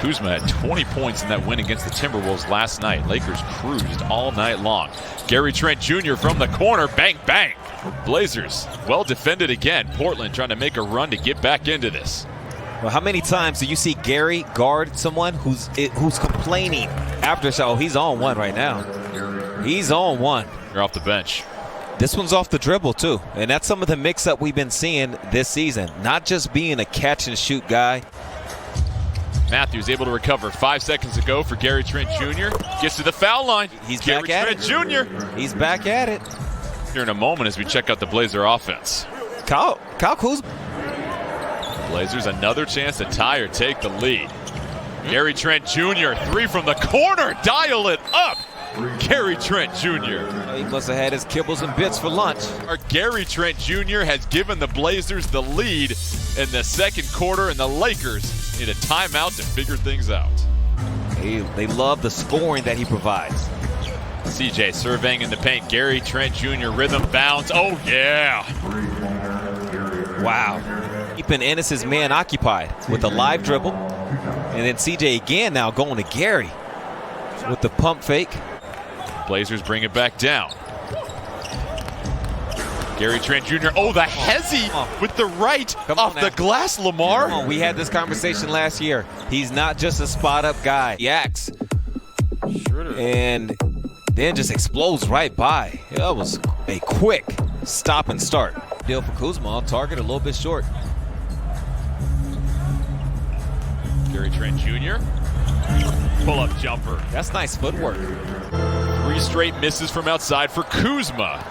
Kuzma had 20 points in that win against the Timberwolves last night. Lakers cruised all night long. Gary Trent Jr. from the corner, bang, bang. Blazers well defended again. Portland trying to make a run to get back into this. Well, how many times do you see Gary guard someone who's complaining after a shot? Oh, he's on one right now. He's on one. You're off the bench. This one's off the dribble, too. And that's some of the mix-up we've been seeing this season. Not just being a catch-and-shoot guy. Matthews able to recover 5 seconds ago for Gary Trent Jr. Gets to the foul line. He's Gary back at Trent it. Jr. He's back at it. Here in a moment as we check out the Blazer offense. Kyle Kuzma. Blazers another chance to tie or take the lead. Gary Trent Jr. 3 from the corner. Dial it up. Gary Trent Jr. He must have had his kibbles and bits for lunch. Gary Trent Jr. has given the Blazers the lead in the second quarter, and the Lakers need a timeout to figure things out. They love the scoring that he provides. CJ surveying in the paint. Gary Trent Jr. rhythm bounce. Oh, yeah. Wow. Keeping Ennis's man occupied with a live dribble. And then CJ again now going to Gary with the pump fake. Blazers bring it back down. Gary Trent Jr. Oh, the hezzy with the right off the glass, Lamar. We had this conversation last year. He's not just a spot-up guy. He acts. And then just explodes right by. That was a quick stop and start. Deal for Kuzma on target, a little bit short. Gary Trent Jr. Pull-up jumper. That's nice footwork. 3 straight misses from outside for Kuzma.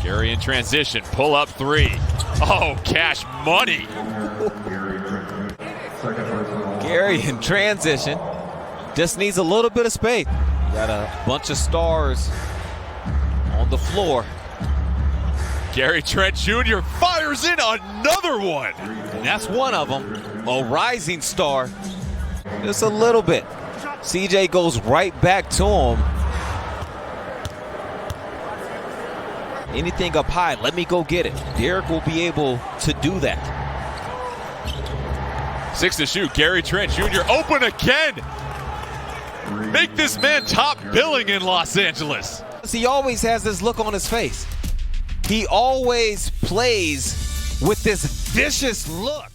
Gary in transition, pull-up 3. Oh, cash money. Gary in transition. Just needs a little bit of space. Got a bunch of stars on the floor. Gary Trent Jr. fires in another one. And that's one of them. A rising star. Just a little bit. CJ goes right back to him. Anything up high, let me go get it. Derek will be able to do that. 6 to shoot. Gary Trent Jr. open again. Make this man top billing in Los Angeles. He always has this look on his face. He always plays with this vicious look.